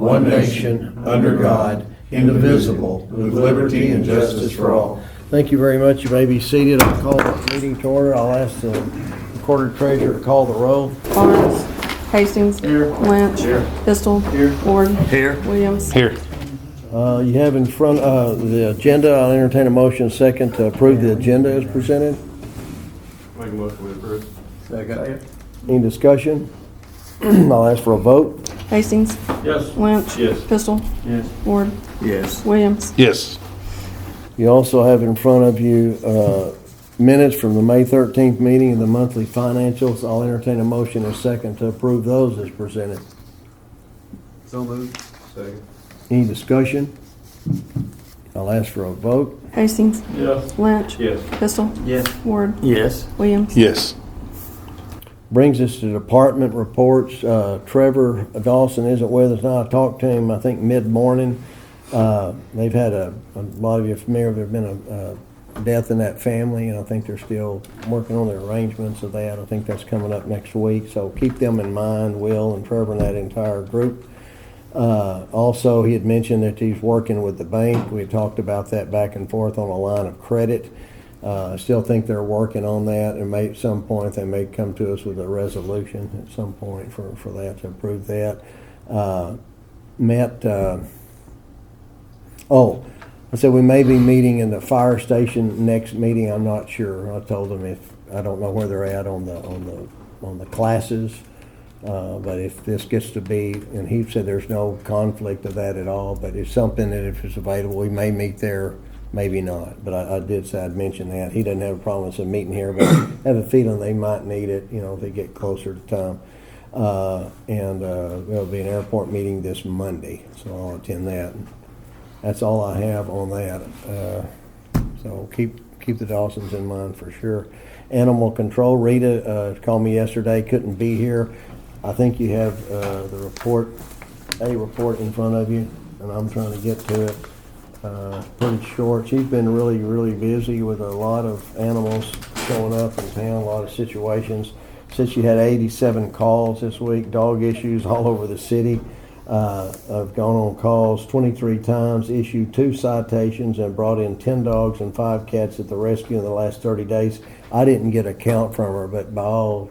one nation, under God, indivisible, with liberty and justice for all. Thank you very much. You may be seated. I'll call the meeting to order. I'll ask the recorder treasurer to call the roll. Barnes. Hastings. Here. Lynch. Here. Pistol. Here. Ward. Here. Williams. Here. You have in front the agenda. I'll entertain a motion second to approve the agenda as presented. Make a motion to approve. Second. Any discussion? I'll ask for a vote. Hastings. Yes. Lynch. Yes. Pistol. Yes. Ward. Yes. Williams. Yes. You also have in front of you minutes from the May 13th meeting and the monthly financials. I'll entertain a motion in a second to approve those as presented. So moved. Second. Any discussion? I'll ask for a vote. Hastings. Yes. Lynch. Yes. Pistol. Yes. Ward. Yes. Williams. Yes. Brings us to department reports. Trevor Dawson isn't with us now. I talked to him, I think, mid-morning. They've had a lot of you are familiar, there's been a death in that family, and I think they're still working on the arrangements of that. I think that's coming up next week, so keep them in mind, Will and Trevor and that entire group. Also, he had mentioned that he's working with the bank. We had talked about that back and forth on a line of credit. I still think they're working on that, and at some point they may come to us with a resolution at some point for that, to approve that. I said we may be meeting in the fire station next meeting. I'm not sure. I told them I don't know where they're at on the classes, but if this gets to be, and he said there's no conflict of that at all, but it's something that if it's available, we may meet there, maybe not. But I did say I'd mention that. He doesn't have a problem with meeting here, but I have a feeling they might need it, if they get closer to time. There'll be an airport meeting this Monday, so I'll attend that. That's all I have on that. So keep the Dawsons in mind for sure. Animal control. Rita called me yesterday, couldn't be here. I think you have a report in front of you, and I'm trying to get to it. Pretty short. She's been really, really busy with a lot of animals showing up in town, a lot of situations. Said she had 87 calls this week, dog issues all over the city. I've gone on calls 23 times, issued 2 citations, and brought in 10 dogs and 5 cats at the rescue in the last 30 days. I didn't get a count from her, but by all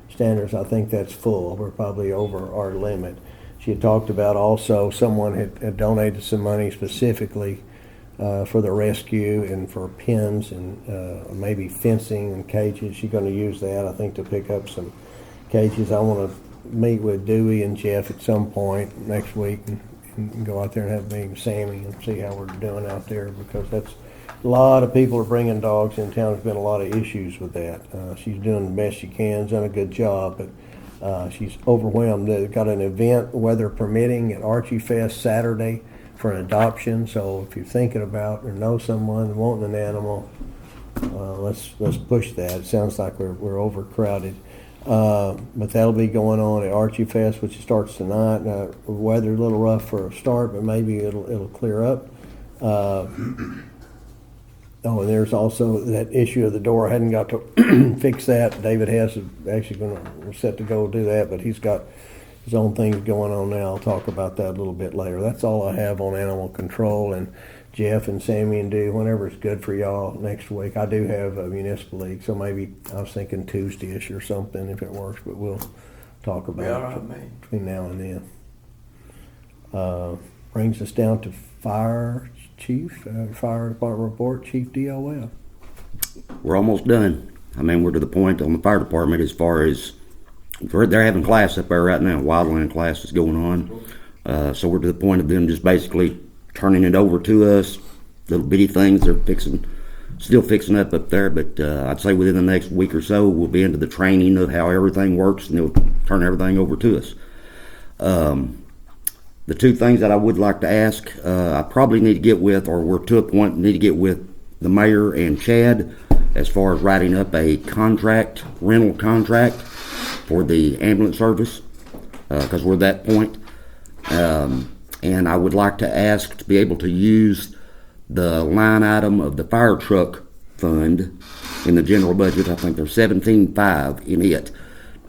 standards, I think that's full. We're probably over our limit. She had talked about also someone had donated some money specifically for the rescue and for pens and maybe fencing and cages. She's going to use that, I think, to pick up some cages. I want to meet with Dewey and Jeff at some point next week and go out there and have a meeting with Sammy and see how we're doing out there, because that's a lot of people are bringing dogs in town. There's been a lot of issues with that. She's doing the best she can, done a good job, but she's overwhelmed. They've got an event, weather permitting, at Archie Fest Saturday for an adoption. So if you're thinking about or know someone wanting an animal, let's push that. It sounds like we're overcrowded. But that'll be going on at Archie Fest, which starts tonight. Weather's a little rough for a start, but maybe it'll clear up. And there's also that issue of the door. I hadn't got to fix that. David Hess is actually we're set to go do that, but he's got his own things going on now. I'll talk about that a little bit later. That's all I have on animal control. And Jeff and Sammy and Dee, whenever it's good for y'all next week. I do have a municipal league, so maybe I was thinking Tuesday-ish or something if it works, but we'll talk about it between now and then. Brings us down to fire department report, Chief DOL. We're almost done. We're to the point on the fire department as far as they're having class up there right now. Wildland class is going on. So we're to the point of them just basically turning it over to us. Little bitty things they're still fixing up there, but I'd say within the next week or so we'll be into the training of how everything works, and they'll turn everything over to us. The 2 things that I would like to ask, I probably need to get with, or we're to a point need to get with the mayor and Chad as far as writing up a rental contract for the ambulance service, because we're at that point. And I would like to ask to be able to use the line item of the fire truck fund in the general budget. I think there's $17.5 in it.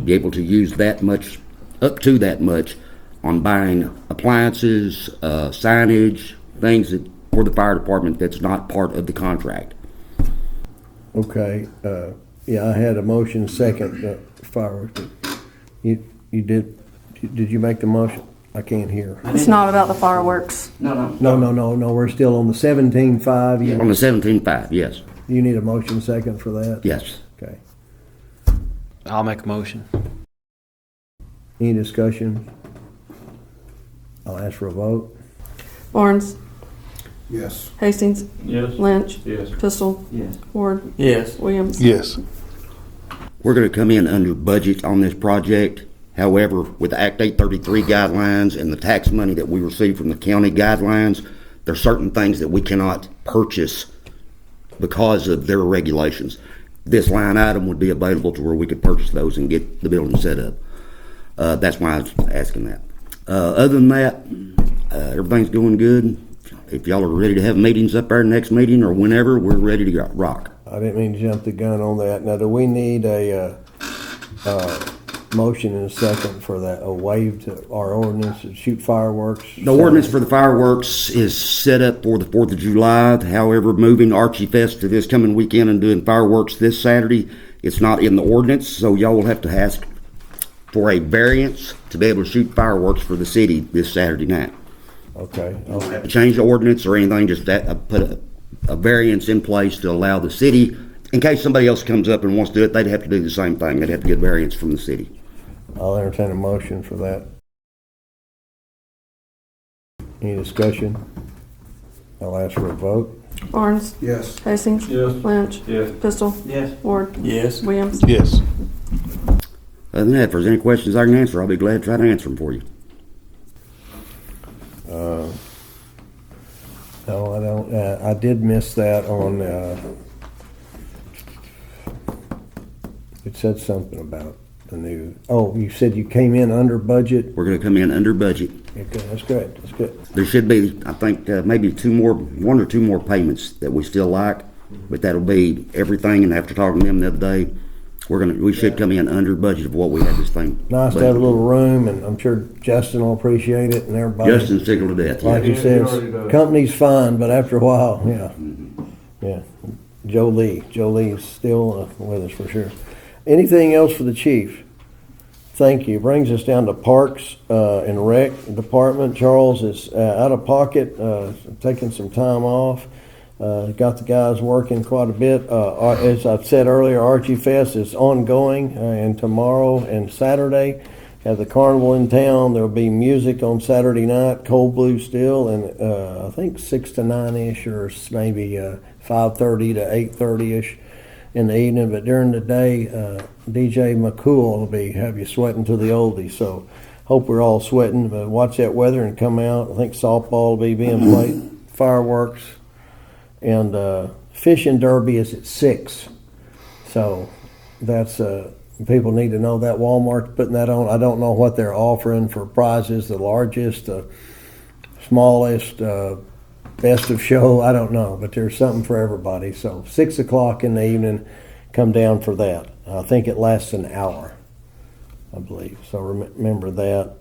Be able to use that much, up to that much, on buying appliances, signage, things that, for the fire department that's not part of the contract. Okay, yeah, I had a motion second, fireworks. You did you make the motion? I can't hear. It's not about the fireworks. No. No, we're still on the 17.5. On the 17.5, yes. You need a motion second for that? Yes. Okay. I'll make a motion. Any discussion? I'll ask for a vote. Barnes, Yes. Hastings, Yes. Lynch, Yes. Pistol, Yes. Ward, Yes. Williams. Yes. We're going to come in under budget on this project. However, with the Act 833 guidelines and the tax money that we receive from the county guidelines, there are certain things that we cannot purchase because of their regulations. This line item would be available to where we could purchase those and get the building set up. That's why I was asking that. Other than that, everything's going good. If y'all are ready to have meetings up there next meeting or whenever, we're ready to rock. I didn't mean to jump the gun on that. Now, do we need a motion in a second for that, a waive to our ordinance to shoot fireworks? The ordinance for the fireworks is set up for the 4th of July. However, moving Archie Fest to this coming weekend and doing fireworks this Saturday, it's not in the ordinance, so y'all will have to ask for a variance to be able to shoot fireworks for the city this Saturday night. Okay. You don't have to change the ordinance or anything, just put a variance in place to allow the city, in case somebody else comes up and wants to do it, they'd have to do the same thing. They'd have to get variance from the city. I'll entertain a motion for that. Any discussion? I'll ask for a vote. Barnes, Yes. Hastings, Yes. Lynch, Yes. Pistol, Yes. Ward, Yes. Williams. Yes. Other than that, if there's any questions I can answer, I'll be glad to try to answer them for you. No, I don't. I did miss that on. It said something about the new. Oh, you said you came in under budget. We're going to come in under budget. Okay, that's good. That's good. There should be, I think, maybe one or two more payments that we still like, but that'll be everything. And after talking to them the other day, we should come in under budget of what we had this thing. Nice to have a little room, and I'm sure Justin will appreciate it, and everybody. Justin's tickled to death. Like Yeah. you Yeah, said, he already does. company's fine, but after a while, yeah. Joe Lee's still with us for sure. Anything else for the chief? Thank you. Brings us down to Parks and Rec Department. Charles is out of pocket, taking some time off. Got the guys working quite a bit. As I've said earlier, Archie Fest is ongoing, and tomorrow and Saturday have the carnival in town. There'll be music on Saturday night, Cold Blue still, and I think 6 to 9-ish, or maybe 5:30 to 8:30-ish in the evening. But during the day, DJ McCool will have you sweating to the oldies. So hope we're all sweating, but watch that weather and come out. I think softball will be being played, fireworks. And fishing derby is at 6, so that's people need to know that Walmart's putting that on. I don't know what they're offering for prizes, the largest, the smallest, best of show. I don't know, but there's something for everybody. So 6 o'clock in the evening, come down for that. I think it lasts an hour, I believe. So remember that.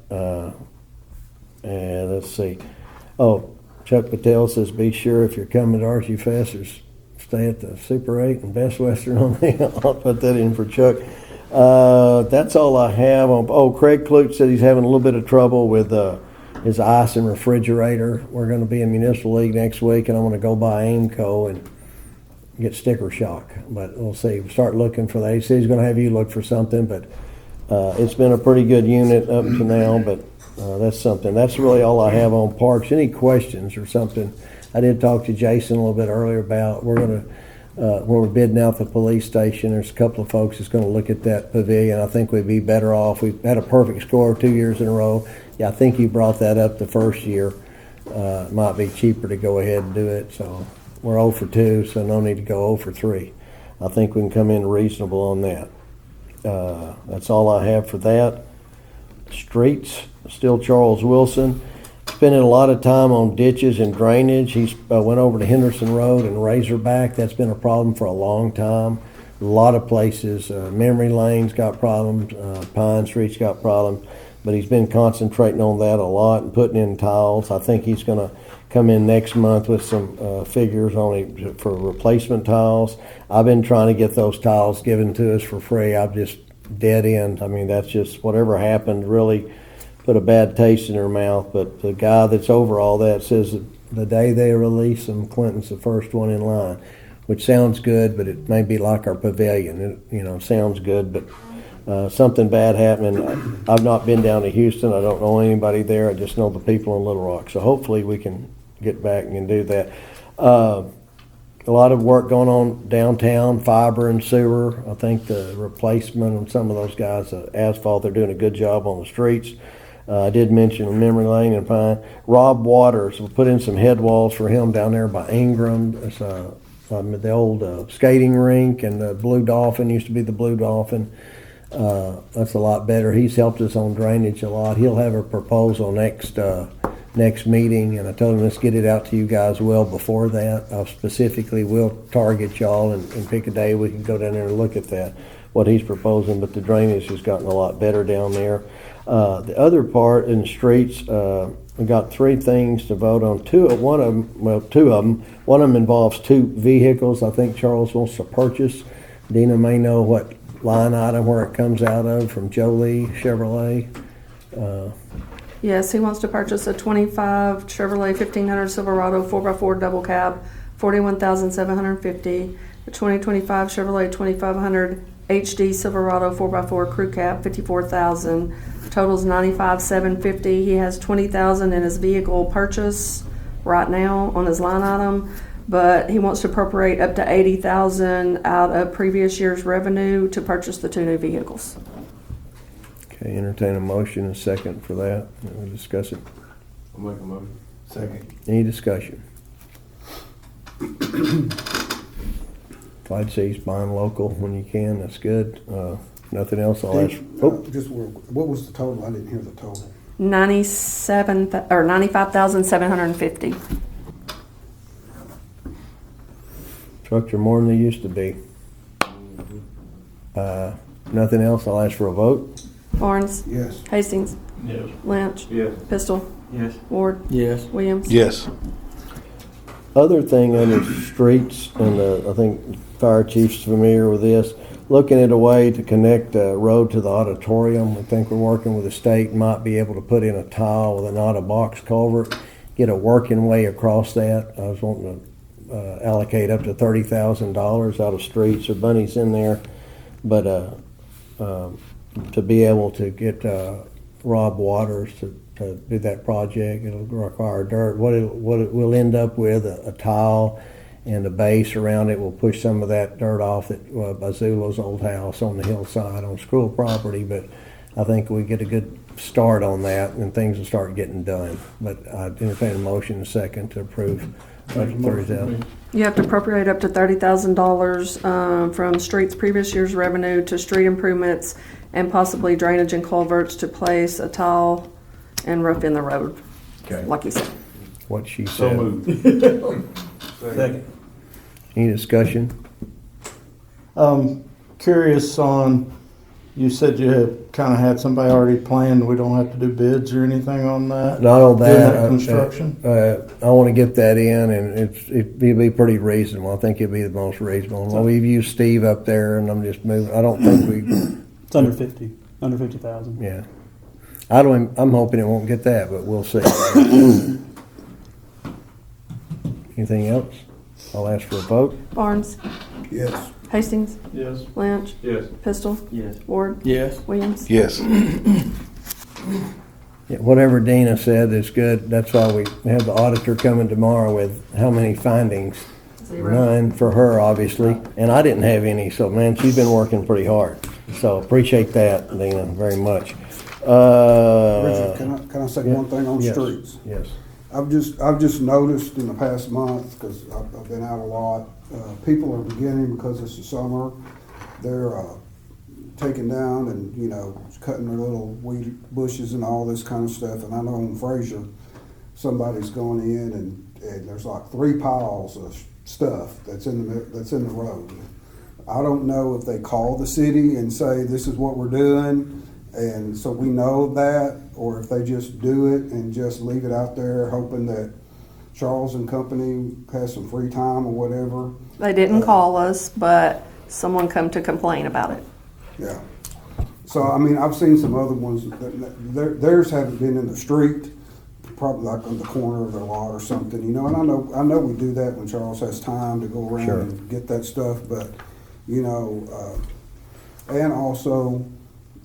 And let's see. Oh. Chuck Patel says, be sure if you're coming to Archie Fest, or stay at the Super 8 and Best Western on the. I'll put that in for Chuck. That's all I have. Craig Klute said he's having a little bit of trouble with his ice and refrigerator. We're going to be in Municipal League next week, and I'm going to go by Aimco and get sticker shock. But we'll see. We'll start looking for that. He said he's going to have you look for something, but it's been a pretty good unit up to now, but that's something. That's really all I have on parks. Any questions or something? I did talk to Jason a little bit earlier about we're going to when we're bidding out the police station. There's a couple of folks that's going to look at that pavilion. I think we'd be better off. We've had a perfect score 2 years in a row. Yeah, I think you brought that up the first year. It might be cheaper to go ahead and do it. So we're 0 for 2, so no need to go 0 for 3. I think we can come in reasonable on that. That's all I have for that. Streets, still Charles Wilson. Spending a lot of time on ditches and drainage. He's went over to Henderson Road and Razorback. That's been a problem for a long time. A lot of places. Memory Lane's got problems. Pine Street's got problems. but he's been concentrating on that a lot and putting in tiles. I think he's gonna come in next month with some figures on it for replacement tiles. I've been trying to get those tiles given to us for free. I've just dead end. I mean, that's just whatever happened really put a bad taste in their mouth. But the guy that's over all that says that the day they release them, Clinton's the first one in line, which sounds good, but it may be like our pavilion. It, sounds good, but something bad happening. I've not been down to Houston. I don't know anybody there. I just know the people in Little Rock. So hopefully we can get back and do that. A lot of work going on downtown, fiber and sewer. I think the replacement on some of those guys, asphalt, they're doing a good job on the streets. I did mention Memory Lane and Pine. Rob Waters, we'll put in some head walls for him down there by Ingram. It's the old skating rink, and the Blue Dolphin used to be the Blue Dolphin. That's a lot better. He's helped us on drainage a lot. He'll have a proposal next meeting, and I told him let's get it out to you guys well before that. I specifically will target y'all and pick a day we can go down there and look at that, what he's proposing, but the drainage has gotten a lot better down there. The other part in the streets, we got 3 things to vote on. Two of them. One of them involves 2 vehicles I think Charles wants to purchase. Dina may know what line item where it comes out of from Jolie Chevrolet. Yes, he wants to purchase a 25 Chevrolet 1500 Silverado 4x4 double cab, $41,750. The 2025 Chevrolet 2500 HD Silverado 4x4 crew cab, $54,000. Totals $95,750. He has $20,000 in his vehicle purchase right now on his line item, but he wants to appropriate up to $80,000 out of previous year's revenue to purchase the 2 new vehicles. Okay, entertain a motion and second for that. We'll discuss it. I'll make a motion. Second. Any discussion? If I'd say he's buying local when you can, that's good. Nothing else, I'll ask. What was the total? I didn't hear the total. $95,750. Trucks are more than they used to be. Nothing else, I'll ask for a vote. Barnes, Yes. Hastings, Yes. Lynch, Yes. Pistol, Yes. Ward, Yes. Williams. Yes. Other thing under streets, and I think fire chief's familiar with this, looking at a way to connect the road to the auditorium. I think we're working with the state, might be able to put in a tile with an out-of-box culvert, get a working way across that. I was wanting to allocate up to $30,000 out of streets. Or Bunny's in there, but to be able to get Rob Waters to do that project, it'll require dirt. What it will end up with, a tile and a base around it will push some of that dirt off at Bazula's old house on the hillside on school property. But I think we get a good start on that and things will start getting done. But I entertain a motion in a second to approve up to $30,000. You have to appropriate up to $30,000 from streets previous year's revenue to street improvements and possibly drainage and culverts to place a tile and roof in the road, Okay. like you said. What she So said. moved. Second. Any discussion? Curious on, you said you kind of had somebody already planned. We don't have to do bids or anything on that? Not on Doing that. construction? I want to get that in, and it'll be pretty reasonable. I think it'll be the most reasonable. Well, we've used Steve up there, and I'm just moving. I don't think we. It's under 50,000. Yeah. I'm hoping it won't get that, but we'll see. Anything else? I'll ask for a vote. Barnes, Yes. Hastings, Yes. Lynch, Yes. Pistol, Yes. Ward, Yes. Williams. Yes. Yeah, whatever Dina said is good. That's why we have the auditor coming tomorrow with how many findings? 0. None for her, obviously. And I didn't have any, so man, she's been working pretty hard. So appreciate that, Dina, very much. Richard, can I say yeah. one thing on Yes. streets? Yes. I've just noticed in the past month, because I've been out a lot, people are beginning, because it's the summer, they're taking down and, cutting their little weed bushes and all this kind of stuff. And I know on Fraser, somebody's going in and there's like 3 piles of stuff that's in the road. I don't know if they call the city and say, this is what we're doing, And so we know that, or if they just do it and just leave it out there hoping that Charles and company has some free time or whatever. They didn't call us, but someone come to complain about it. Yeah. So, I mean, I've seen some other ones, theirs haven't been in the street, probably like on the corner of their lot or something, you know, and I know we do that when Charles has time to go around Sure. and get that stuff, but, you know, and also,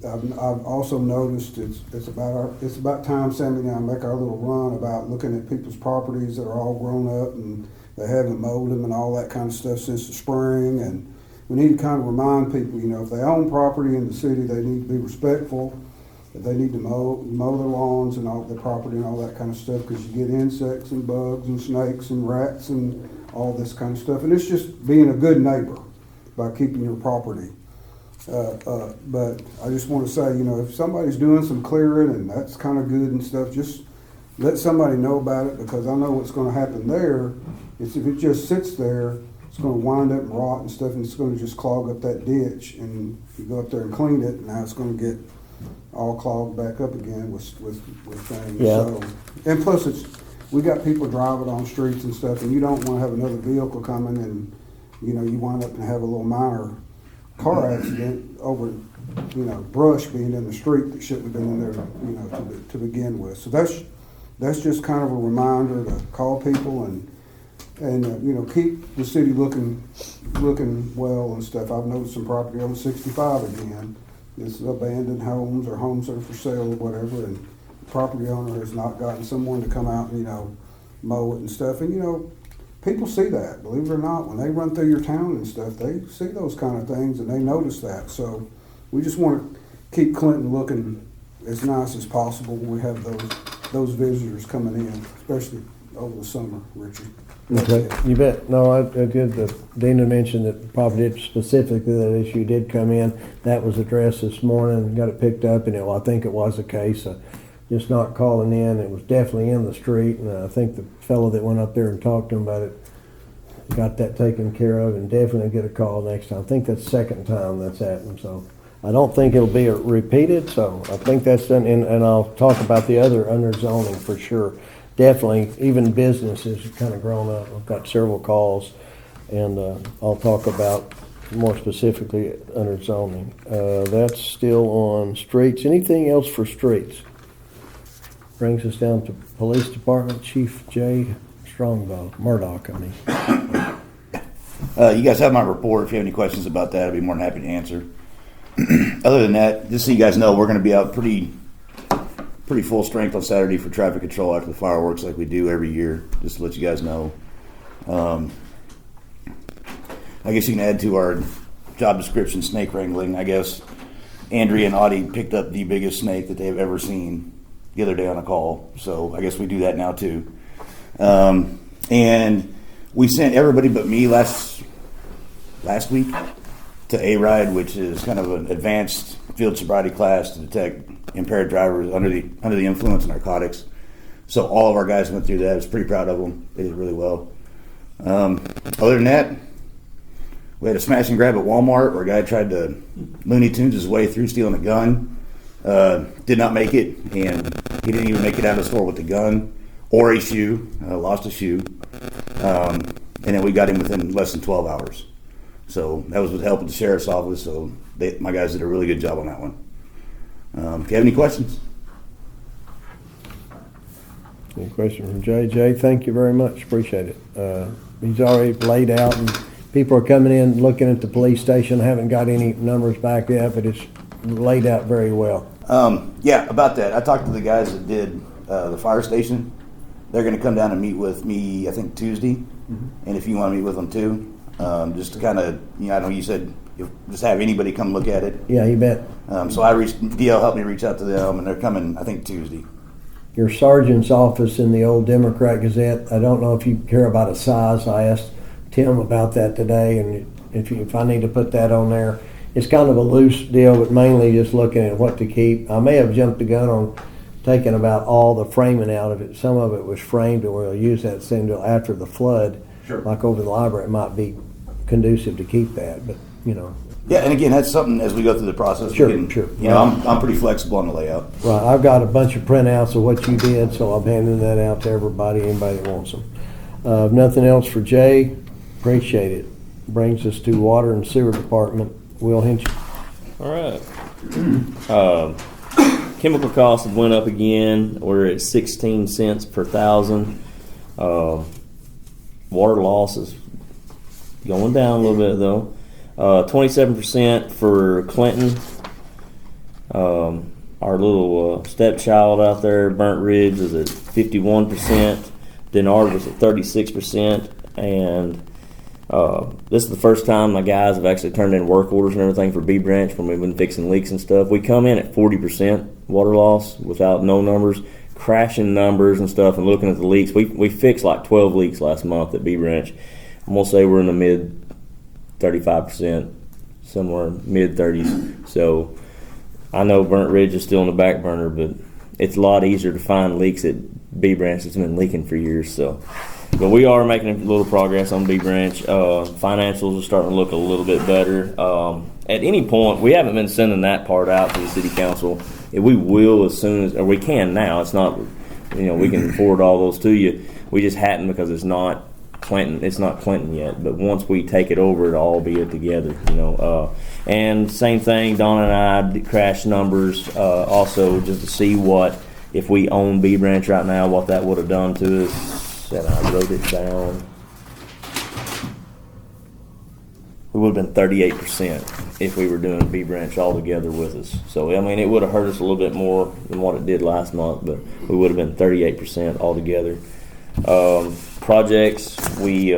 I've also noticed it's about time Sammy and I make our little run about looking at people's properties that are all grown up and they haven't mowed them and all that kind of stuff since the spring, and we need to kind of remind people, you know, if they own property in the city, they need to be respectful. That they need to mow their lawns and all their property and all that kind of stuff, because you get insects and bugs and snakes and rats and all this kind of stuff. And it's just being a good neighbor by keeping your property. But I just want to say, you know, if somebody's doing some clearing and that's kind of good and stuff, just let somebody know about it, because I know what's going to happen there is if it just sits there, it's going to wind up and rot and stuff, and it's going to just clog up that ditch. And you go up there and clean it, and now it's going to get all clogged back up again with things. Yeah. So, and plus we got people driving on streets and stuff, and you don't want to have another vehicle coming and, you know, you wind up and have a little minor car accident over, you know, brush being in the street that shouldn't have been in there, you know, to begin with. So that's just kind of a reminder to call people and you know, keep the city looking well and stuff. I've noticed some property on 65 again. It's abandoned homes or homes that are for sale or whatever, and the property owner has not gotten someone to come out and, you know, mow it and stuff. And, you know, people see that, believe it or not. When they run through your town and stuff, they see those kind of things and they notice that. So we just want to keep Clinton looking as nice as possible when we have those visitors coming in, especially over the summer, Richard. Okay, you bet. No, I did, Dana mentioned that probably did specifically that issue did come in. That was addressed this morning, got it picked up, and I think it was the case. Just not calling in. It was definitely in the street, and I think the fellow that went up there and talked to him about it got that taken care of, and definitely get a call next time. I think that's the second time that's happened, so I don't think it'll be repeated, so I think that's done, and I'll talk about the other under zoning for sure. Definitely, even businesses have kind of grown up. I've got several calls, and I'll talk about more specifically under zoning. That's still on streets. Anything else for streets? Brings us down to Police Department, Chief Jay Murdoch, I mean. You guys have my report. If you have any questions about that, I'd be more than happy to answer. Other than that, just so you guys know, we're going to be out pretty full strength on Saturday for traffic control after the fireworks, like we do every year, just to let you guys know. I guess you can add to our job description snake wrangling. I guess Andrea and Audie picked up the biggest snake that they've ever seen the other day on a call, so I guess we do that now too. And we sent everybody but me last week to A-RIDE, which is kind of an advanced field sobriety class to detect impaired drivers under the influence of narcotics. So all of our guys went through that. I was pretty proud of them. They did really well. Other than that, we had a smash and grab at Walmart where a guy tried to Looney Tunes his way through stealing a gun. Did not make it, and he didn't even make it out of the store with the gun or a shoe. Lost a shoe. And then we got him within less than 12 hours. So that was with help of the sheriff's office. So my guys did a really good job on that one. If you have any questions? Any question from Jay? Jay, thank you very much. Appreciate it. He's already laid out, and people are coming in looking at the police station. I haven't got any numbers back yet, but it's laid out very well. Yeah, about that. I talked to the guys that did the fire station. They're going to come down and meet with me, I think, Tuesday. Mm-hmm. And if you want to meet with them too, just to kind of, I know you said you'll just have anybody come look at it. Yeah, you bet. So DL helped me reach out to them, and they're coming, I think, Tuesday. Your sergeant's office in the old Democrat Gazette, I don't know if you care about a size. I asked Tim about that today, and if I need to put that on there. It's kind of a loose deal, but mainly just looking at what to keep. I may have jumped the gun on taking about all the framing out of it. Some of it was framed, and we'll use that same deal after the flood. Sure. Like over the library, it might be conducive to keep that, but Yeah, and again, that's something as we go through the process. Sure, we can, sure. You know, I'm pretty flexible on the layout. Right, I've got a bunch of printouts of what you did, so I'm handing that out to everybody, anybody that wants them. If nothing else for Jay, appreciate it. Brings us to Water and Sewer Department. Will Hinch. All right. Chemical costs have went up again. We're at 16 cents per thousand. Water loss is going down a little bit though. 27% for Clinton. Our little stepchild out there, Burnt Ridge, was at 51%. Denard was at 36%, and this is the first time my guys have actually turned in work orders and everything for B Branch when we've been fixing leaks and stuff. We come in at 40% water loss without no numbers, crashing numbers and stuff, and looking at the leaks. We fixed like 12 leaks last month at B Branch. I'm gonna say we're in the mid 35%, somewhere mid 30s. So I know Burnt Ridge is still on the back burner, but it's a lot easier to find leaks at B Branch that's been leaking for years. So, but we are making a little progress on B Branch. Financials are starting to look a little bit better. At any point, we haven't been sending that part out to the city council. We will as soon as, or we can now. It's not, we can forward all those to you. We just hadn't because it's not Clinton. It's not Clinton yet. But once we take it over, it'll all be it together. And same thing. Donna and I crashed numbers also just to see what, if we own B Branch right now, what that would have done to us. And I wrote it down. We would have been 38% if we were doing B Branch all together with us. So, I mean, it would have hurt us a little bit more than what it did last month, but we would have been 38% altogether. Projects, we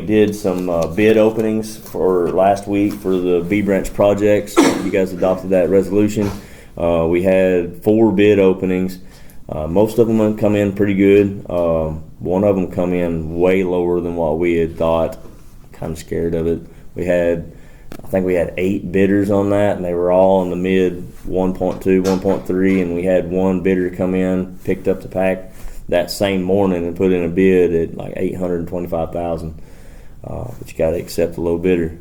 did some bid openings for last week for the B Branch projects. You guys adopted that resolution. We had 4 bid openings. Most of them have come in pretty good. One of them come in way lower than what we had thought. Kind of scared of it. I think we had 8 bidders on that, and they were all in the mid 1.2, 1.3, and we had one bidder come in, picked up the pack that same morning and put in a bid at like $825,000. But you got to accept the low bidder.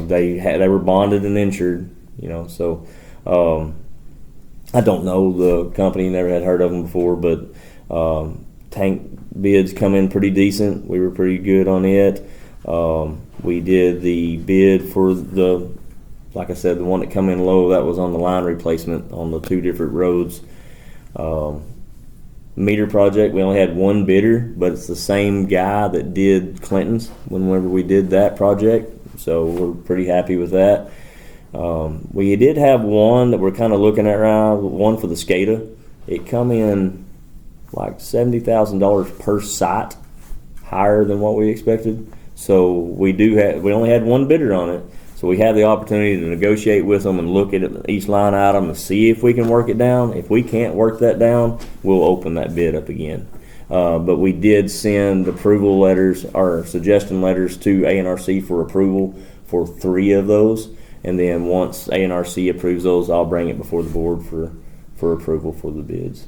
They were bonded and insured, So I don't know the company, never had heard of them before, but tank bids come in pretty decent. We were pretty good on it. We did the bid for like I said, the one that come in low, that was on the line replacement on the 2 different roads. Meter project, we only had one bidder, but it's the same guy that did Clinton's whenever we did that project, so we're pretty happy with that. We did have one that we're kind of looking at right now, one for the SCADA. It come in like $70,000 per site, higher than what we expected. So we only had one bidder on it, so we have the opportunity to negotiate with them and look at each line item and see if we can work it down. If we can't work that down, we'll open that bid up again. But we did send approval letters or suggestion letters to A&RC for approval for 3 of those, and then once A&RC approves those, I'll bring it before the board for approval for the bids.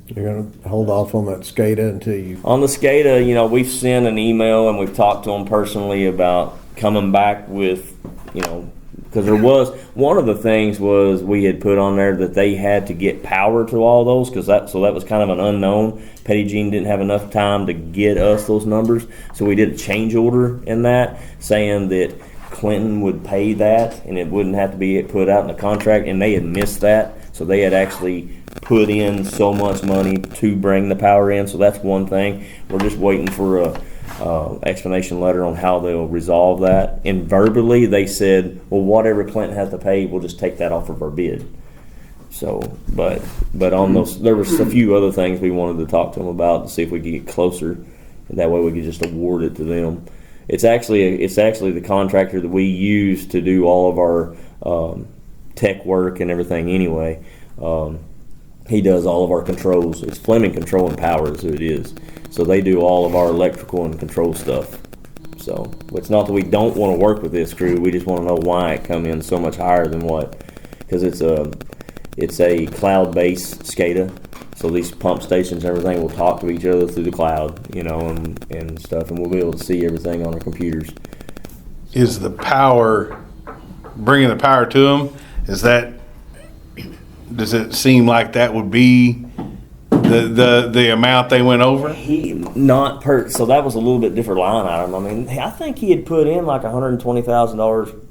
You're going to hold off on that SCADA until you... On the SCADA, we've sent an email and we've talked to them personally about coming back with, because there was, one of the things was we had put on there that they had to get power to all those, so that was kind of an unknown. Petty Jean didn't have enough time to get us those numbers, so we did a change order in that, saying that Clinton would pay that and it wouldn't have to be put out in the contract, and they had missed that. So they had actually put in so much money to bring the power in. So that's one thing. We're just waiting for a explanation letter on how they'll resolve that. And verbally, they said, well, whatever Clinton has to pay, we'll just take that off of our bid. So, but on those, there was a few other things we wanted to talk to them about to see if we could get closer, and that way we could just award it to them. It's actually the contractor that we use to do all of our tech work and everything anyway. He does all of our controls. It's Fleming Control and Power is who it is. So they do all of our electrical and control stuff. So it's not that we don't want to work with this crew. We just want to know why it come in so much higher than what. Because it's a cloud-based SCADA. So these pump stations and everything will talk to each other through the cloud, and stuff, and we'll be able to see everything on our computers. is the power, bringing the power to them, does it seem like that would be the amount they went over? So that was a little bit different line item. I mean, I think he had put in like $120,000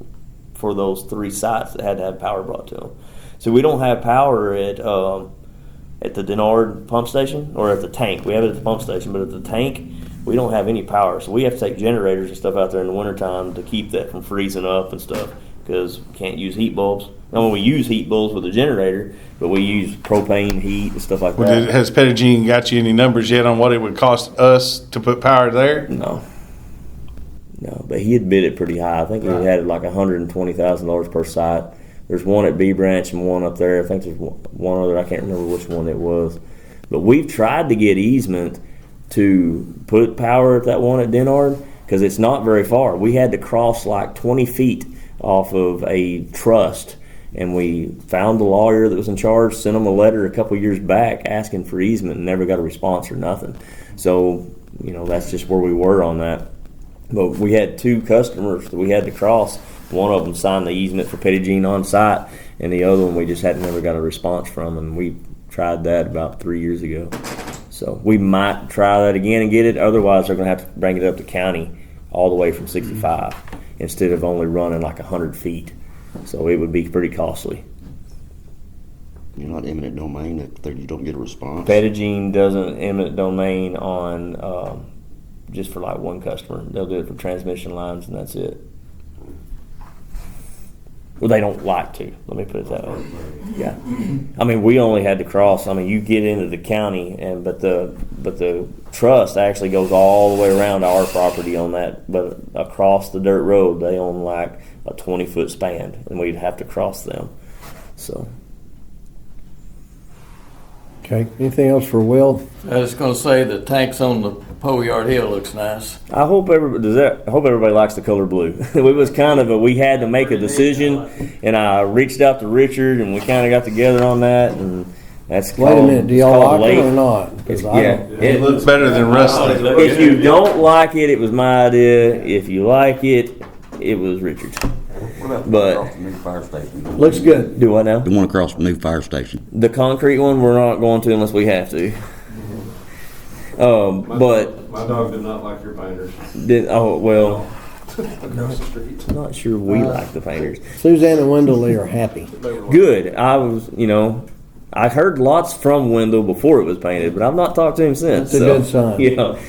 for those 3 sites that had to have power brought to them. So we don't have power at the Denard pump station or at the tank. We have it at the pump station, but at the tank, we don't have any power. So we have to take generators and stuff out there in the wintertime to keep that from freezing up and stuff, because we can't use heat bulbs. I mean, we use heat bulbs with the generator, but we use propane heat and stuff like that. Has Pettigene got you any numbers yet on what it would cost us to put power there? No, but he had bid it pretty high. I think he had like $120,000 per site. There's one at B Branch and one up there. I think there's one other. I can't remember which one it was. But we've tried to get easement to put power at that one at Denard because it's not very far. We had to cross like 20 feet off of a trust, and we found the lawyer that was in charge, sent him a letter a couple years back asking for easement, and never got a response or nothing. So, that's just where we were on that. But we had 2 customers that we had to cross. One of them signed the easement for Pettigene on site, and the other one we just never got a response from, and we tried that about 3 years ago. So we might try that again and get it. Otherwise, they're going to have to bring it up to county all the way from 65 instead of only running like 100 feet. So it would be pretty costly. You're not eminent domain if you don't get a response? Pettigene doesn't eminent domain on just for like one customer. They'll do it for transmission lines, and that's it. Well, they don't like to. Let me put it that way. Yeah, I mean, we only had to cross. I mean, you get into the county, but the trust actually goes all the way around our property on that. But across the dirt road, they own like a 20-foot span, and we'd have to cross them. So. Okay, anything else for Will? I was going to say the tanks on the Poe Yard Hill looks nice. I hope everybody likes the color blue. It was kind of we had to make a decision, and I reached out to Richard, and we kind of got together on that, and that's called. Wait a minute, do y'all like it or not? It looks better than rustic. If you don't like it, it was my idea. If you like it, it was Richard's. But New fire station. Looks good. Do what now? The one across the new fire station. The concrete one, we're not going to unless we have to. But My dog did not like your painters. Across the street. I'm not sure we like the painters. Suzanne and Wendell Lee are happy. Good. I was, I heard lots from Wendell before it was painted, but I've not talked to him since. That's a good sign. Yeah.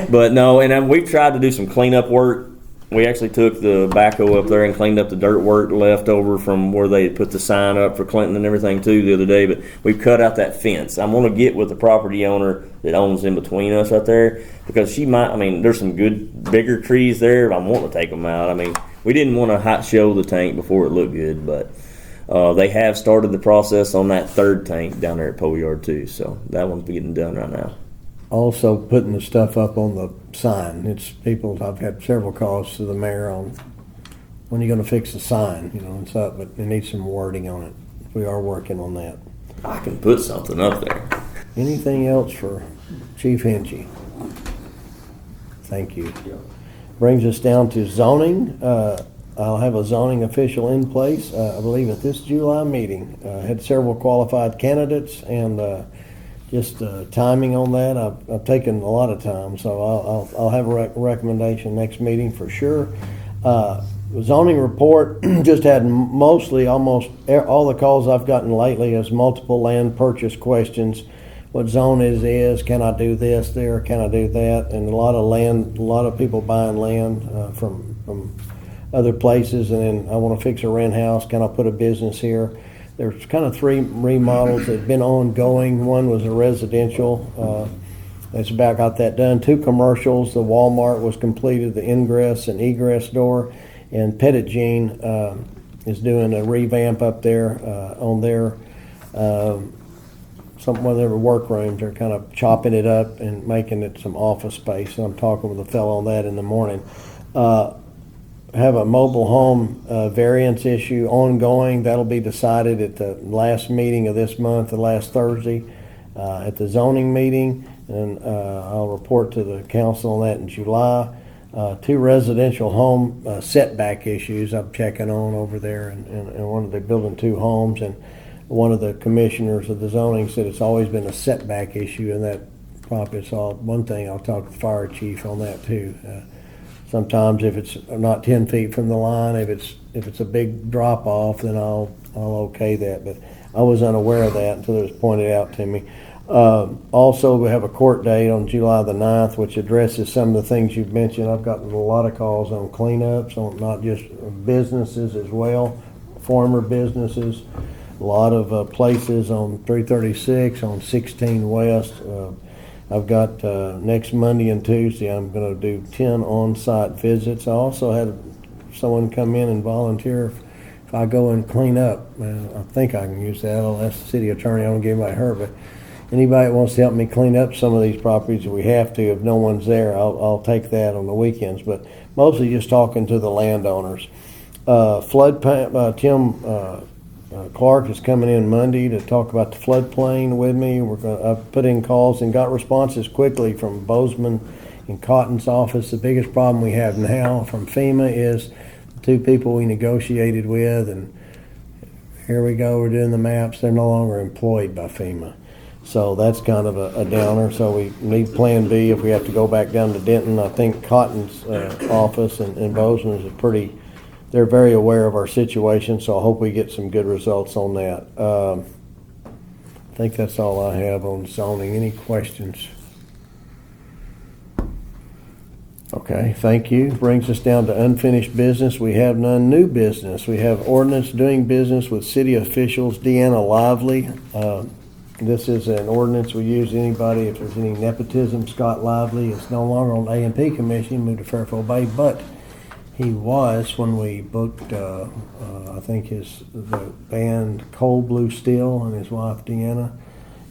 But no, and we've tried to do some cleanup work. We actually took the backhoe up there and cleaned up the dirt work left over from where they had put the sign up for Clinton and everything too the other day. But we've cut out that fence. I'm going to get with the property owner that owns in between us out there, because there's some good bigger trees there. I'm wanting to take them out. I mean, we didn't want to hot show the tank before it looked good, but they have started the process on that 3rd tank down there at Poe Yard too. So that one's getting done right now. Also putting the stuff up on the sign. I've had several calls to the mayor on when you're going to fix the sign. It's up, but it needs some wording on it. We are working on that. I can put something up there. Anything else for Chief Hinchy? Thank you. Brings us down to zoning. I'll have a zoning official in place, I believe, at this July meeting. Had several qualified candidates, and just timing on that, I've taken a lot of time, so I'll have a recommendation next meeting for sure. Zoning report, just had mostly almost all the calls I've gotten lately is multiple land purchase questions. What zone is, can I do this there, can I do that? And a lot of people buying land from other places, and then I want to fix a rent house, can I put a business here? There's kind of 3 remodels that have been ongoing. One was a residential. That's about got that done. 2 commercials. The Walmart was completed, the ingress and egress door. And Pettigene is doing a revamp up there on their one of their workrooms. They're kind of chopping it up and making it some office space. So I'm talking with a fellow on that in the morning. Have a mobile home variance issue ongoing. That'll be decided at the last meeting of this month, the last Thursday, at the zoning meeting, and I'll report to the council on that in July. two residential home setback issues I'm checking on over there, and one of they're building two homes, and one of the commissioners of the zoning said it's always been a setback issue in that property. So one thing, I'll talk to the fire chief on that too. Sometimes if it's not 10 feet from the line, if it's a big drop off, then I'll okay that. But I was unaware of that until it was pointed out to me. Also, we have a court date on July the 9th, which addresses some of the things you've mentioned. I've gotten a lot of calls on cleanups, on not just businesses as well, former businesses. A lot of places on 336, on 16 West. I've got next Monday and Tuesday, I'm going to do 10 on-site visits. I also had someone come in and volunteer if I go and clean up. I think I can use that. I'll ask the city attorney. I don't give my her, but anybody that wants to help me clean up some of these properties, if we have to, if no one's there, I'll take that on the weekends. But mostly just talking to the landowners. Tim Clark is coming in Monday to talk about the floodplain with me. I've put in calls and got responses quickly from Bozeman and Cotton's office. The biggest problem we have now from FEMA is the two people we negotiated with, and here we go, we're doing the maps. They're no longer employed by FEMA. So that's kind of a downer. So we need plan B if we have to go back down to Denton. I think Cotton's office and Bozeman's is they're very aware of our situation, so I hope we get some good results on that. I think that's all I have on zoning. Any questions? Okay, thank you. Brings us down to unfinished business. We have none. New business. We have ordinance doing business with city officials. Deanna Lively. This is an ordinance we use anybody if there's any nepotism. Scott Lively is no longer on the A&P commission, moved to Fairfield Bay, but he was when we booked, I think the band Cold Blue Steel and his wife Deanna,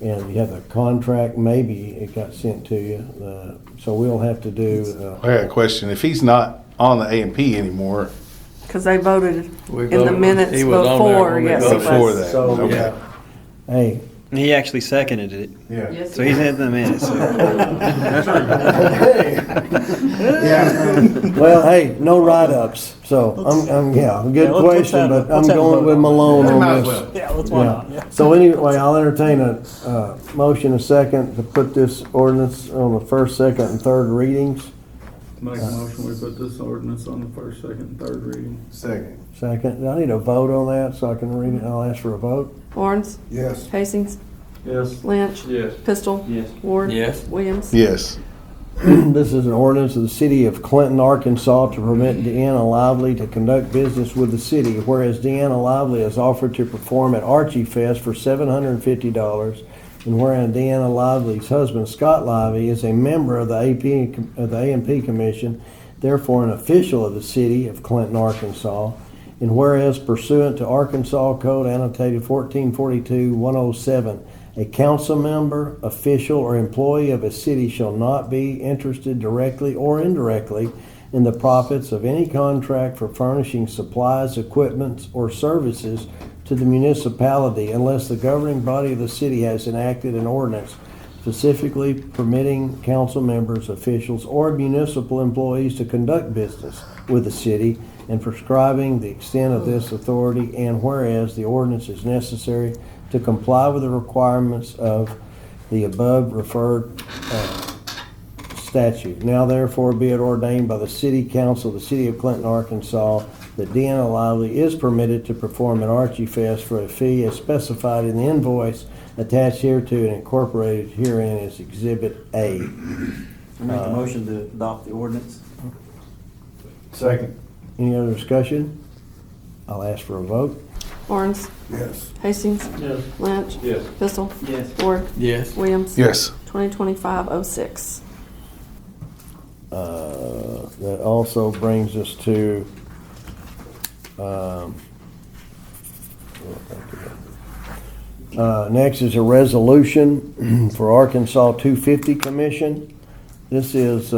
and you have a contract. Maybe it got sent to you, so we'll have to do. I got a question. If he's not on the A&P anymore, Because they voted We in the voted- minutes he was on there before, when we yes, voted. it before was. that, So, okay. Hey, He actually seconded it. Yeah. Yes, So he's in the minutes. So. well, hey, no write-ups. So I'm good question, but I'm going with Malone on this. Yeah, let's why not? Yeah. So anyway, I'll entertain a motion, a second, to put this ordinance on the first, second, and third readings. Make a motion, we put this ordinance on the first, second, and third reading. Second. Second, I need a vote on that so I can read it. I'll ask for a vote. Barnes, Yes. Hastings, Yes. Lynch, Yes. Pistol, Yes. Ward, Yes. Williams. Yes. This is an ordinance of the city of Clinton, Arkansas to permit Deanna Lively to conduct business with the city, whereas Deanna Lively has offered to perform at Archie Fest for $750, and whereas Deanna Lively's husband, Scott Lively, is a member of the A&P Commission, therefore an official of the city of Clinton, Arkansas, and whereas pursuant to Arkansas Code annotated 1442-107, a council member, official, or employee of a city shall not be interested directly or indirectly in the profits of any contract for furnishing supplies, equipment, or services to the municipality unless the governing body of the city has enacted an ordinance specifically permitting council members, officials, or municipal employees to conduct business with the city and prescribing the extent of this authority, and whereas the ordinance is necessary to comply with the requirements of the above referred statute. Now therefore be it ordained by the City Council of the City of Clinton, Arkansas, that Deanna Lively is permitted to perform at Archie Fest for a fee as specified in the invoice attached hereto and incorporated herein as Exhibit A. I make a motion to adopt the ordinance. Second. Any other discussion? I'll ask for a vote. Barnes, Yes. Hastings, Yes. Lynch, Yes. Pistol, Yes. Ward, Yes. Williams. Yes. 2025-06. That also brings us to next is a resolution for Arkansas 250 Commission. This is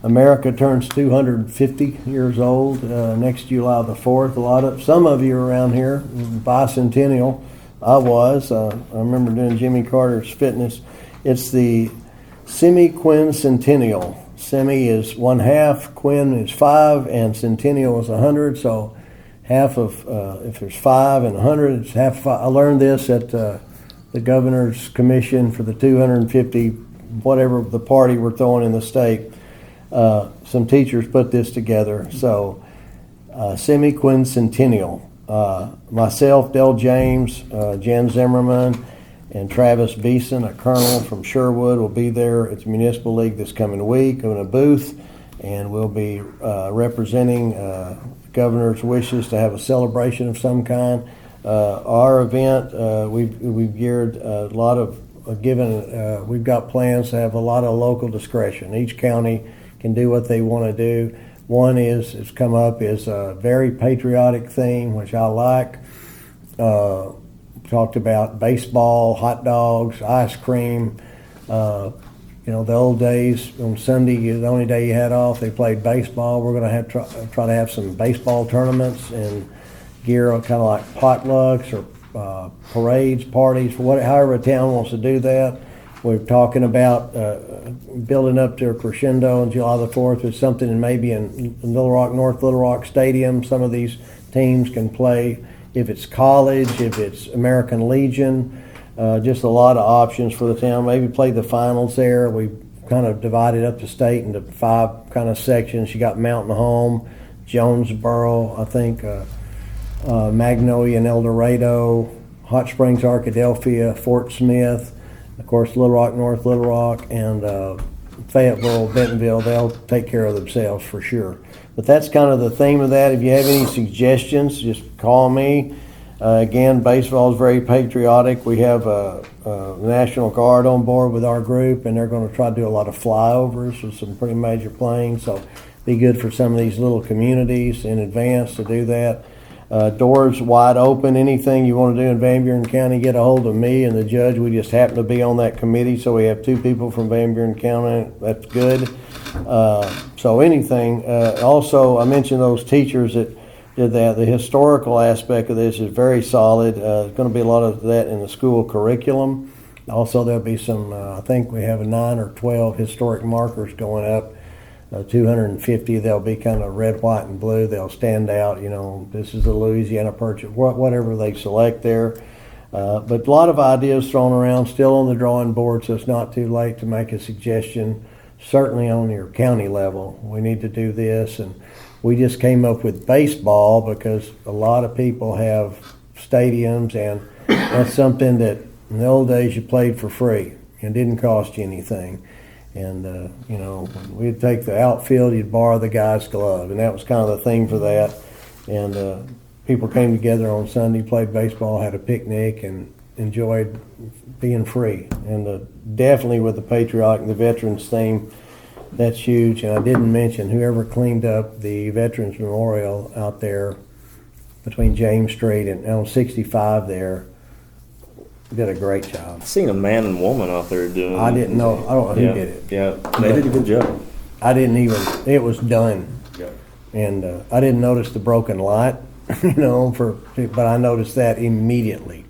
America turns 250 years old next July the 4th. Some of you around here, bicentennial. I was. I remember doing Jimmy Carter's fitness. It's the semi-quincentennial. Semi is 1/2, Quinn is 5, and Centennial is 100. So half of, if there's 5 and 100, it's half. I learned this at the governor's commission for the 250, whatever the party we're throwing in the state. Some teachers put this together. So Semi, Quinn, Centennial. Myself, Del James, Jan Zimmerman, and Travis Beeson, a colonel from Sherwood, will be there at the Municipal League this coming week in a booth, and we'll be representing the governor's wishes to have a celebration of some kind. Our event, we've geared a lot of we've got plans to have a lot of local discretion. Each county can do what they want to do. One it's come up, is a very patriotic theme, which I like. Talked about baseball, hot dogs, ice cream. The old days on Sunday, the only day you had off, they played baseball. We're going to try to have some baseball tournaments and gear kind of like potlucks or parades, parties, however a town wants to do that. We're talking about building up to a crescendo on July the 4th with something maybe in Little Rock, North Little Rock Stadium. Some of these teams can play. If it's college, if it's American Legion, just a lot of options for the town. Maybe play the finals there. We kind of divided up the state into 5 kind of sections. You got Mountain Home, Jonesboro, I think, Magnolia and El Dorado, Hot Springs, Arkadelphia, Fort Smith, of course, Little Rock, North Little Rock, and Fayetteville, Bentonville. They'll take care of themselves for sure. But that's kind of the theme of that. If you have any suggestions, just call me. Again, baseball is very patriotic. We have a National Guard on board with our group, and they're going to try to do a lot of flyovers with some pretty major planes. So be good for some of these little communities in advance to do that. Doors wide open. Anything you want to do in Van Buren County, get a hold of me and the judge. We just happen to be on that committee, so we have 2 people from Van Buren County. That's good. So anything. Also, I mentioned those teachers that did that. The historical aspect of this is very solid. There's going to be a lot of that in the school curriculum. Also, there'll be some, I think we have 9 or 12 historic markers going up. 250, they'll be kind of red, white, and blue. They'll stand out, this is the Louisiana Purchase, whatever they select there. But a lot of ideas thrown around, still on the drawing board, so it's not too late to make a suggestion. Certainly on your county level, we need to do this. And we just came up with baseball because a lot of people have stadiums, and that's something that in the old days you played for free and didn't cost you anything. And, we'd take the outfield, you'd borrow the guy's glove, and that was kind of the thing for that. And people came together on Sunday, played baseball, had a picnic, and enjoyed being free. And definitely with the patriotic and the veterans theme, that's huge. And I didn't mention whoever cleaned up the Veterans Memorial out there between James Street and on 65 there. Did a great job. I've seen a man and woman out there doing it. I didn't know. I don't know who did it. Yeah, they did a good job. I didn't even. It was done. Yeah. And I didn't notice the broken light, but I noticed that immediately,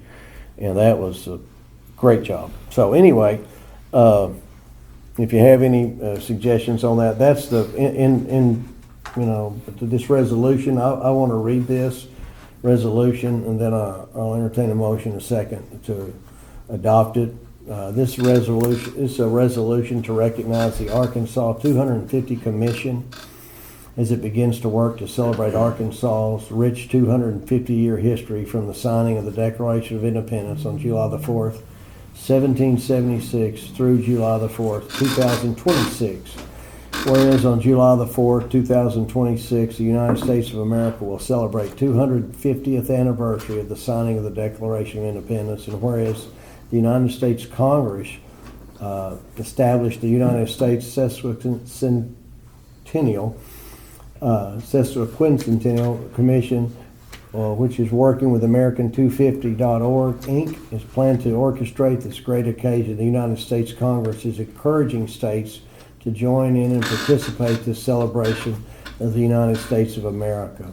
and that was a great job. So anyway, if you have any suggestions on that, that's this resolution. I want to read this resolution, and then I'll entertain a motion in a second to adopt it. This resolution is a resolution to recognize the Arkansas 250 Commission as it begins to work to celebrate Arkansas's rich 250-year history from the signing of the Declaration of Independence on July the 4th, 1776 through July the 4th, 2026. Whereas on July the 4th, 2026, the United States of America will celebrate 250th anniversary of the signing of the Declaration of Independence, and whereas the United States Congress established the United States Sesquicentennial Commission, which is working with American250.org, Inc., is planned to orchestrate this great occasion. The United States Congress is encouraging states to join in and participate in this celebration of the United States of America.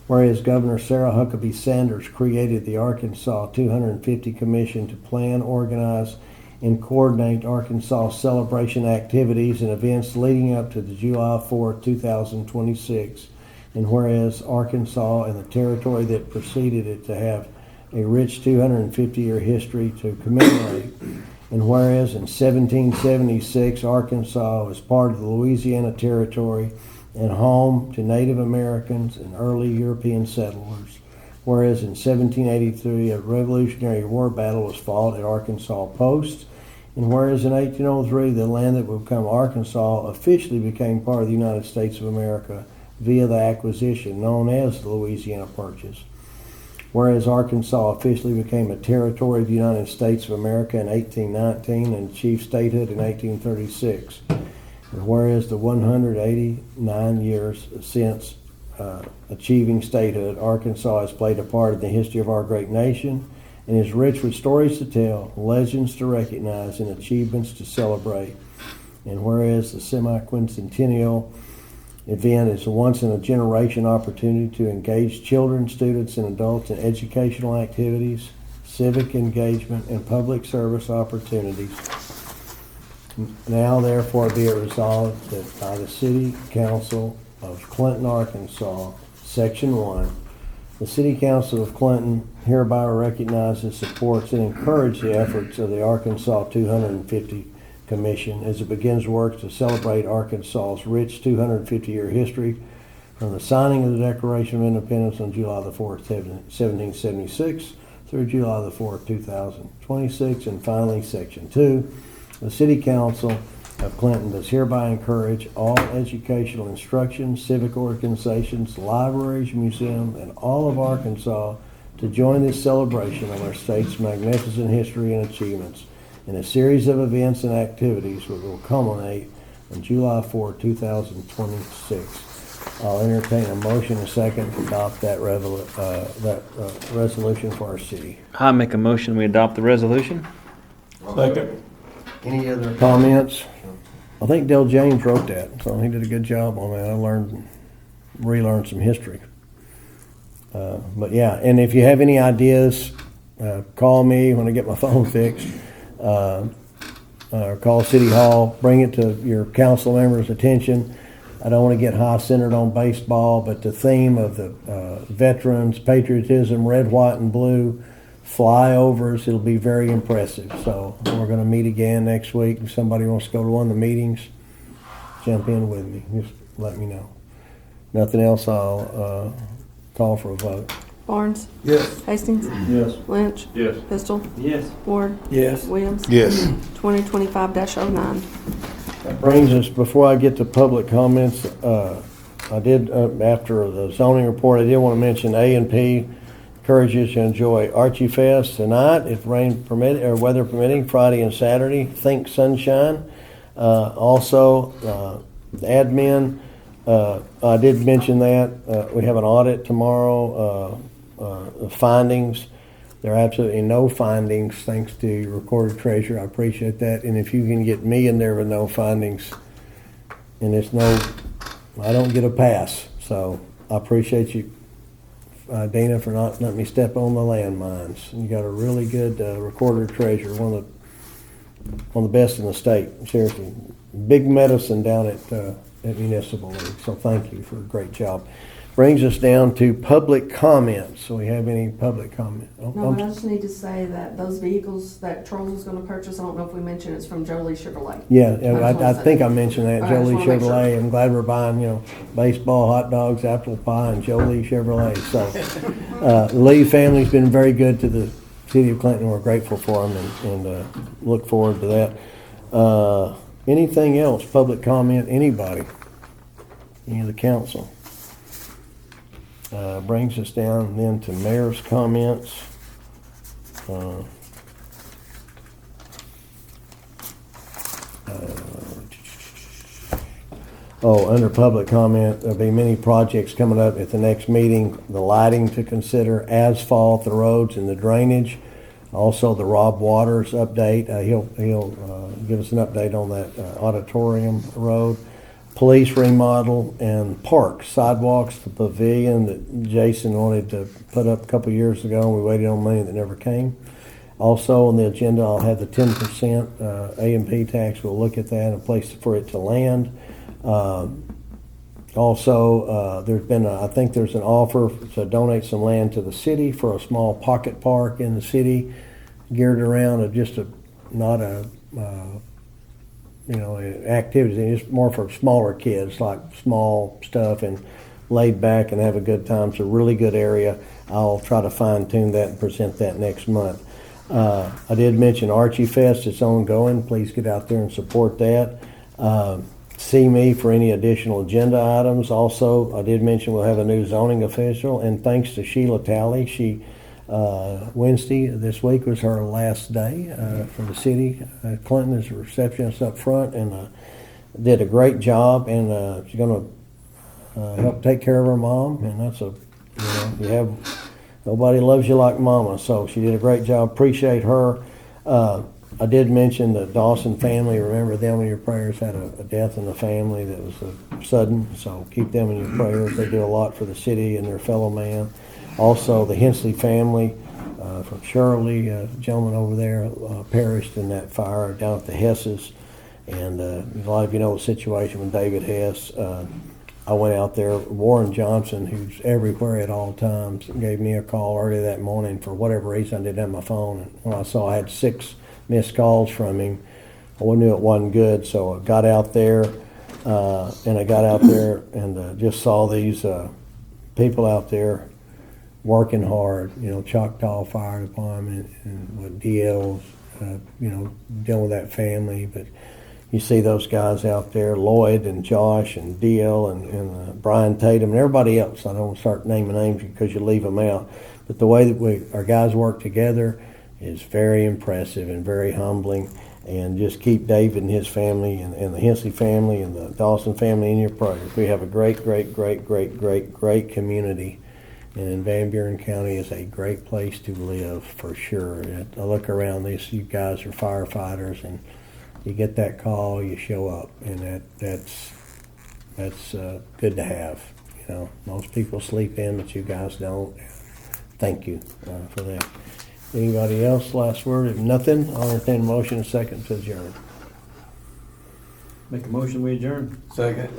Whereas Governor Sarah Huckabee Sanders created the Arkansas 250 Commission to plan, organize, and coordinate Arkansas celebration activities and events leading up to the July 4th, 2026. And whereas Arkansas and the territory that preceded it to have a rich 250-year history to commemorate. And whereas in 1776, Arkansas was part of the Louisiana Territory and home to Native Americans and early European settlers. Whereas in 1783, a Revolutionary War battle was fought at Arkansas Post. And whereas in 1803, the land that would become Arkansas officially became part of the United States of America via the acquisition known as the Louisiana Purchase. Whereas Arkansas officially became a territory of the United States of America in 1819 and achieved statehood in 1836. And whereas the 189 years since achieving statehood, Arkansas has played a part in the history of our great nation and is rich with stories to tell, legends to recognize, and achievements to celebrate. And whereas the semi-quincentennial event is a once-in-a-generation opportunity to engage children, students, and adults in educational activities, civic engagement, and public service opportunities. Now, therefore, be it resolved that by the City Council of Clinton, Arkansas, Section 1, the City Council of Clinton hereby recognizes, supports, and encourages the efforts of the Arkansas 250 Commission as it begins work to celebrate Arkansas's rich 250-year history from the signing of the Declaration of Independence on July the 4th, 1776 through July the 4th, 2026. And finally, Section 2, the City Council of Clinton does hereby encourage all educational instruction, civic organizations, libraries, museums, and all of Arkansas to join this celebration of our state's magnificent history and achievements in a series of events and activities which will culminate on July 4, 2026. I'll entertain a motion and a second to adopt that resolution for our city. I make a motion, we adopt the resolution. Second. Any other comments? I think Dale James wrote that, so he did a good job on that. I relearned some history. But yeah, and if you have any ideas, call me when I get my phone fixed. Or call City Hall, bring it to your council members' attention. I don't want to get high-centered on baseball, but the theme of the veterans, patriotism, red, white, and blue, flyovers, it'll be very impressive. So we're going to meet again next week. If somebody wants to go to one of the meetings, jump in with me. Just let me know. Nothing else, I'll call for a vote. Barnes? Yes. Hastings? Yes. Lynch? Yes. Pistol? Yes. Ward? Yes. Williams? Yes. 2025-09. That brings us, before I get to public comments, I did, after the zoning report, I did want to mention A&P encourages you to enjoy Archie Fest tonight, if rain permitting, or weather permitting, Friday and Saturday. Think sunshine. Also, admin, I did mention that. We have an audit tomorrow. The findings, there are absolutely no findings, thanks to your recorded treasurer. I appreciate that. And if you can get me in there with no findings, and it's no, I don't get a pass. So I appreciate you, Dana, for not letting me step on the landmines. You got a really good recorder treasurer, one of the best in the state. Seriously, big medicine down at Municipal League. So thank you for a great job. Brings us down to public comments. So we have any public comment? No, I just need to say that those vehicles that Charles is gonna purchase, I don't know if we mentioned, it's from Jolie Chevrolet. Yeah, I I think I mentioned that. All right, Jolie just wanna make sure. Chevrolet. I'm glad we're buying, baseball, hot dogs, apple pie, and Jolie Chevrolet. So the Lee family's been very good to the city of Clinton. We're grateful for them and look forward to that. Anything else? Public comment? Anybody? Any of the council? Brings us down then to mayor's comments. Under public comment, there'll be many projects coming up at the next meeting. The lighting to consider, asphalt, the roads, and the drainage. Also, the Rob Waters update. He'll give us an update on that auditorium road. Police remodel and parks, sidewalks, the pavilion that Jason wanted to put up a couple years ago, and we waited on money that never came. Also on the agenda, I'll have the 10% A&P tax. We'll look at that, a place for it to land. Also, there's been, I think there's an offer to donate some land to the city for a small pocket park in the city, geared around not a activities. It's more for smaller kids, like small stuff and laid back and have a good time. It's a really good area. I'll try to fine tune that and present that next month. I did mention Archie Fest. It's ongoing. Please get out there and support that. See me for any additional agenda items. Also, I did mention we'll have a new zoning official, and thanks to Sheila Talley, Wednesday this week was her last day for the city. Clinton is a receptionist up front and did a great job, and she's going to help take care of her mom, and that's nobody loves you like mama, so she did a great job. Appreciate her. I did mention the Dawson family. Remember them in your prayers. Had a death in the family that was sudden, so keep them in your prayers. They do a lot for the city and their fellow man. Also, the Hensley family from Shirley, a gentleman over there, perished in that fire down at the Hesses. And a lot of you know the situation with David Hess. I went out there. Warren Johnson, who's everywhere at all times, gave me a call early that morning. For whatever reason, I didn't have my phone. And when I saw I had 6 missed calls from him, I knew it wasn't good. So I got out there, and just saw these people out there working hard. Choctaw Fire Department and with DLs, dealing with that family. But you see those guys out there, Lloyd and Josh and DL and Brian Tatum and everybody else. I don't want to start naming names because you leave them out. But the way that our guys work together is very impressive and very humbling. And just keep David and his family and the Hensley family and the Dawson family in your prayers. We have a great, great, great, great, great, great community. And Van Buren County is a great place to live for sure. I look around, you guys are firefighters, and you get that call, you show up, and that's good to have. Most people sleep in, but you guys don't. Thank you for that. Anybody else? Last word? If nothing, I'll entertain a motion in a second to adjourn. Make a motion, we adjourn. Second.